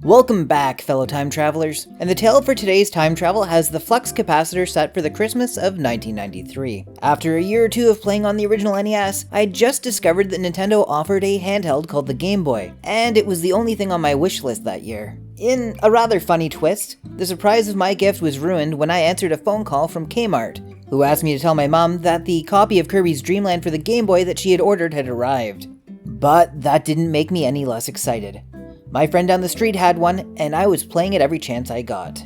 Welcome back, fellow time travelers, and the tale for today's time travel has the flux capacitor set for the Christmas of 1993. After a year or two of playing on the original NES, I just discovered that Nintendo offered a handheld called the Game Boy, and it was the only thing on my wish list that year. In a rather funny twist, the surprise of my gift was ruined when I answered a phone call from Kmart, who asked me to tell my mom that the copy of Kirby's Dream Land for the Game Boy that she had ordered had arrived. But that didn't make me any less excited. My friend down the street had one, and I was playing it every chance I got.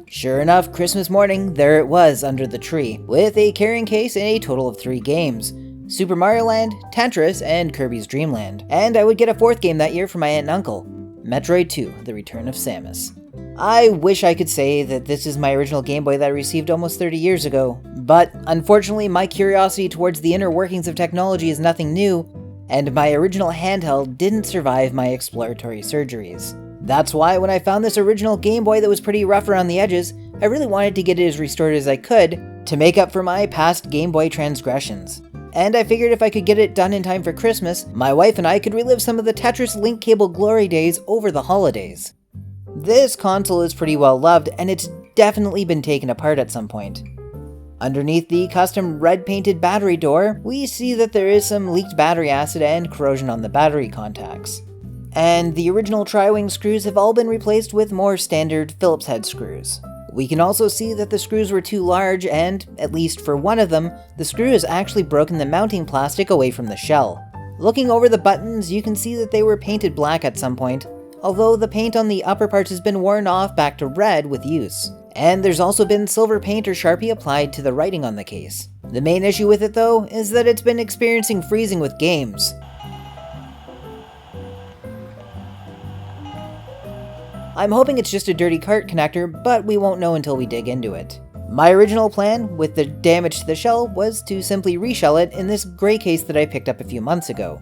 Sure enough, Christmas morning, there it was under the tree, with a carrying case and a total of 3 games. Super Mario Land, Tetris, and Kirby's Dream Land. And I would get a 4th game that year from my aunt and uncle, Metroid 2, The Return of Samus. I wish I could say that this is my original Game Boy that I received almost 30 years ago, but unfortunately my curiosity towards the inner workings of technology is nothing new, and my original handheld didn't survive my exploratory surgeries. That's why when I found this original Game Boy that was pretty rough around the edges, I really wanted to get it as restored as I could to make up for my past Game Boy transgressions. And I figured if I could get it done in time for Christmas, my wife and I could relive some of the Tetris link cable glory days over the holidays. This console is pretty well loved, and it's definitely been taken apart at some point. Underneath the custom red-painted battery door, we see that there is some leaked battery acid and corrosion on the battery contacts. And the original tri-wing screws have all been replaced with more standard Phillips head screws. We can also see that the screws were too large and, at least for one of them, the screw has actually broken the mounting plastic away from the shell. Looking over the buttons, you can see that they were painted black at some point, although the paint on the upper parts has been worn off back to red with use. And there's also been silver paint or Sharpie applied to the writing on the case. The main issue with it though, is that it's been experiencing freezing with games. I'm hoping it's just a dirty cart connector, but we won't know until we dig into it. My original plan, with the damage to the shell, was to simply reshell it in this gray case that I picked up a few months ago.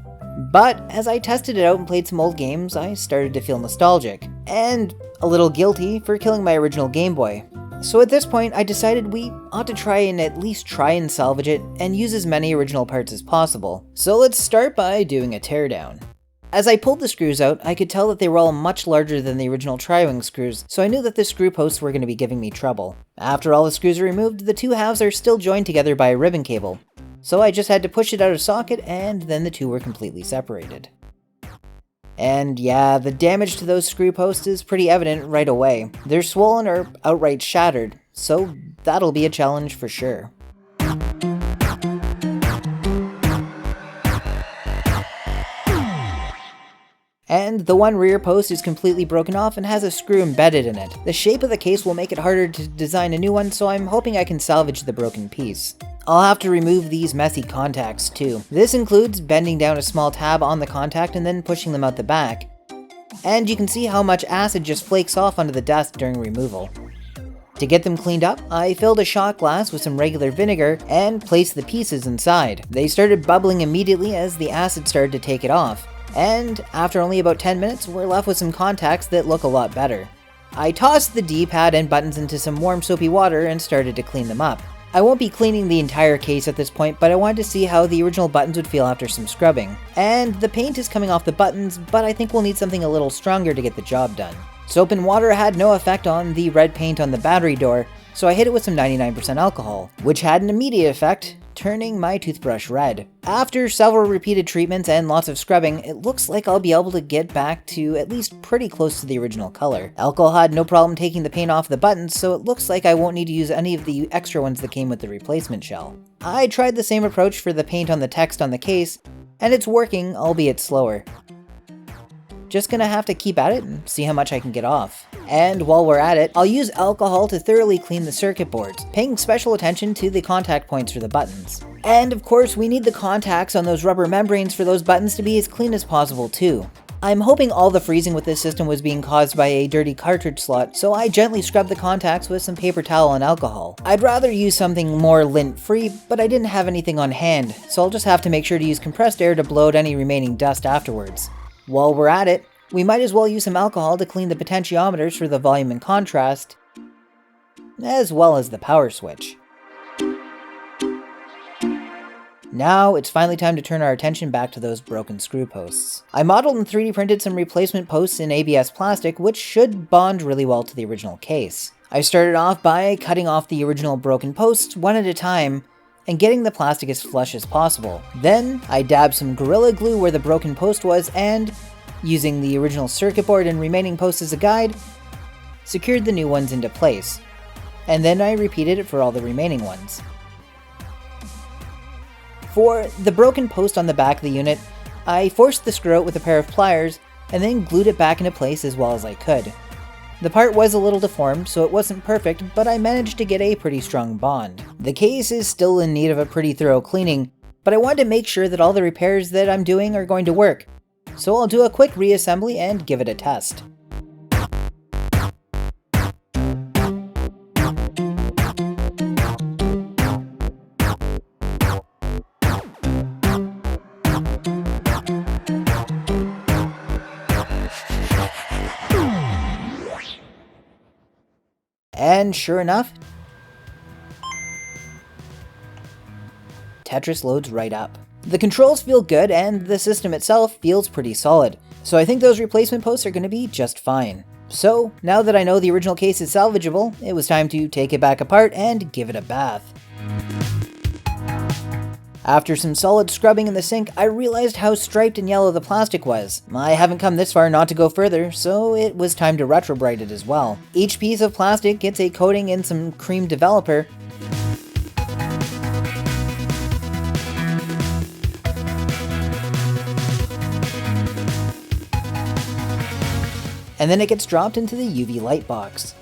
But as I tested it out and played some old games, I started to feel nostalgic, and a little guilty for killing my original Game Boy. So at this point, I decided we ought to try and salvage it and use as many original parts as possible. So let's start by doing a teardown. As I pulled the screws out, I could tell that they were all much larger than the original tri-wing screws, so I knew that the screw posts were going to be giving me trouble. After all the screws are removed, the two halves are still joined together by a ribbon cable. So I just had to push it out of socket, and then the two were completely separated. And yeah, the damage to those screw posts is pretty evident right away. They're swollen or outright shattered, so that'll be a challenge for sure. And the one rear post is completely broken off and has a screw embedded in it. The shape of the case will make it harder to design a new one, so I'm hoping I can salvage the broken piece. I'll have to remove these messy contacts too. This includes bending down a small tab on the contact and then pushing them out the back. And you can see how much acid just flakes off onto the dust during removal. To get them cleaned up, I filled a shot glass with some regular vinegar and placed the pieces inside. They started bubbling immediately as the acid started to take it off. And after only about 10 minutes, we're left with some contacts that look a lot better. I tossed the D-pad and buttons into some warm soapy water and started to clean them up. I won't be cleaning the entire case at this point, but I wanted to see how the original buttons would feel after some scrubbing. And the paint is coming off the buttons, but I think we'll need something a little stronger to get the job done. Soap and water had no effect on the red paint on the battery door, so I hit it with some 99% alcohol, which had an immediate effect, turning my toothbrush red. After several repeated treatments and lots of scrubbing, it looks like I'll be able to get back to at least pretty close to the original color. Alcohol had no problem taking the paint off the buttons, so it looks like I won't need to use any of the extra ones that came with the replacement shell. I tried the same approach for the paint on the text on the case, and it's working, albeit slower. Just gonna have to keep at it and see how much I can get off. And while we're at it, I'll use alcohol to thoroughly clean the circuit boards, paying special attention to the contact points for the buttons. And of course, we need the contacts on those rubber membranes for those buttons to be as clean as possible too. I'm hoping all the freezing with this system was being caused by a dirty cartridge slot, so I gently scrubbed the contacts with some paper towel and alcohol. I'd rather use something more lint-free, but I didn't have anything on hand, so I'll just have to make sure to use compressed air to blow out any remaining dust afterwards. While we're at it, we might as well use some alcohol to clean the potentiometers for the volume and contrast, as well as the power switch. Now it's finally time to turn our attention back to those broken screw posts. I modeled and 3D printed some replacement posts in ABS plastic, which should bond really well to the original case. I started off by cutting off the original broken posts one at a time and getting the plastic as flush as possible. Then I dabbed some Gorilla Glue where the broken post was and, using the original circuit board and remaining posts as a guide, secured the new ones into place. And then I repeated it for all the remaining ones. For the broken post on the back of the unit, I forced the screw out with a pair of pliers and then glued it back into place as well as I could. The part was a little deformed, so it wasn't perfect, but I managed to get a pretty strong bond. The case is still in need of a pretty thorough cleaning, but I wanted to make sure that all the repairs that I'm doing are going to work, so I'll do a quick reassembly and give it a test. And sure enough, Tetris loads right up. The controls feel good and the system itself feels pretty solid, so I think those replacement posts are going to be just fine. So, now that I know the original case is salvageable, it was time to take it back apart and give it a bath. After some solid scrubbing in the sink, I realized how striped and yellow the plastic was. I haven't come this far not to go further, so it was time to retrobrite it as well. Each piece of plastic gets a coating in some cream developer, and then it gets dropped into the UV light box.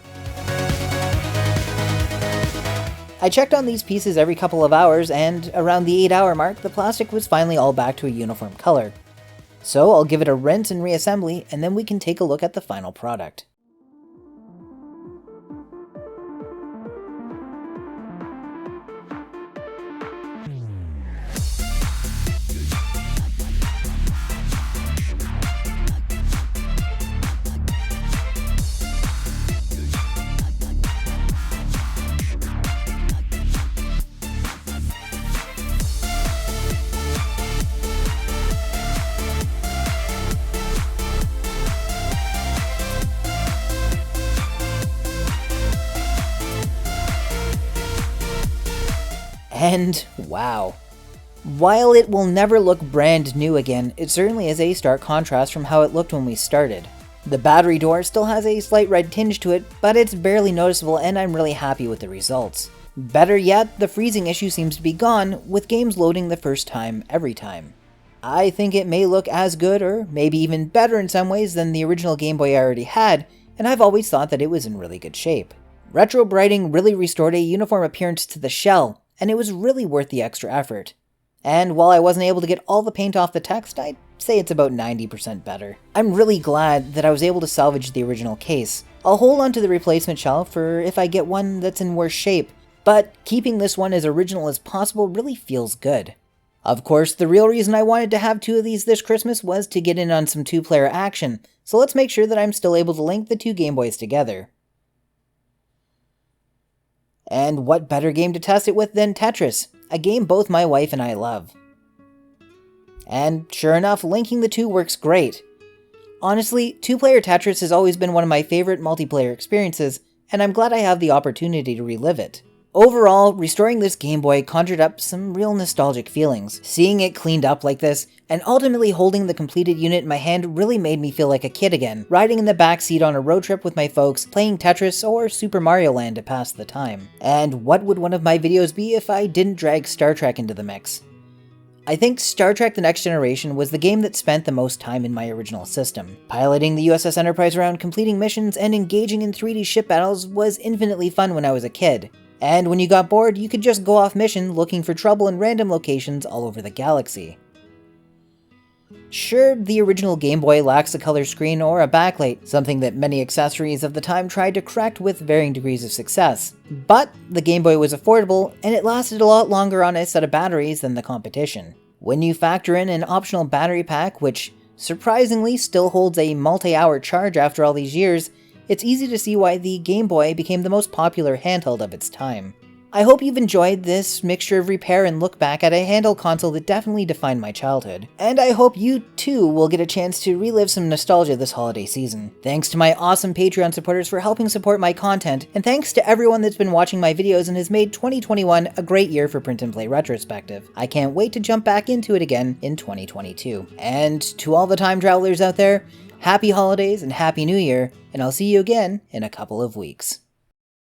I checked on these pieces every couple of hours, and around the 8-hour mark, the plastic was finally all back to a uniform color. So I'll give it a rinse and reassembly, and then we can take a look at the final product. And wow. While it will never look brand new again, it certainly is a stark contrast from how it looked when we started. The battery door still has a slight red tinge to it, but it's barely noticeable and I'm really happy with the results. Better yet, the freezing issue seems to be gone, with games loading the first time every time. I think it may look as good or maybe even better in some ways than the original Game Boy I already had, and I've always thought that it was in really good shape. Retrobriting really restored a uniform appearance to the shell, and it was really worth the extra effort. And while I wasn't able to get all the paint off the text, I'd say it's about 90% better. I'm really glad that I was able to salvage the original case. I'll hold on to the replacement shell for if I get one that's in worse shape, but keeping this one as original as possible really feels good. Of course, the real reason I wanted to have 2 of these this Christmas was to get in on some 2-player action, so let's make sure that I'm still able to link the 2 Game Boys together. And what better game to test it with than Tetris, a game both my wife and I love. And sure enough, linking the 2 works great. Honestly, 2-player Tetris has always been one of my favorite multiplayer experiences, and I'm glad I have the opportunity to relive it. Overall, restoring this Game Boy conjured up some real nostalgic feelings. Seeing it cleaned up like this, and ultimately holding the completed unit in my hand really made me feel like a kid again, riding in the backseat on a road trip with my folks, playing Tetris or Super Mario Land to pass the time. And what would one of my videos be if I didn't drag Star Trek into the mix? I think Star Trek The Next Generation was the game that spent the most time in my original system. Piloting the USS Enterprise around, completing missions, and engaging in 3D ship battles was infinitely fun when I was a kid. And when you got bored, you could just go off mission looking for trouble in random locations all over the galaxy. Sure, the original Game Boy lacks a color screen or a backlight, something that many accessories of the time tried to correct with varying degrees of success. But the Game Boy was affordable, and it lasted a lot longer on a set of batteries than the competition. When you factor in an optional battery pack, which surprisingly still holds a multi-hour charge after all these years, it's easy to see why the Game Boy became the most popular handheld of its time. I hope you've enjoyed this mixture of repair and look back at a handheld console that definitely defined my childhood. And I hope you too will get a chance to relive some nostalgia this holiday season. Thanks to my awesome Patreon supporters for helping support my content, and thanks to everyone that's been watching my videos and has made 2021 a great year for Print and Play Retrospective. I can't wait to jump back into it again in 2022. And to all the time travelers out there, happy holidays and happy new year, and I'll see you again in a couple of weeks.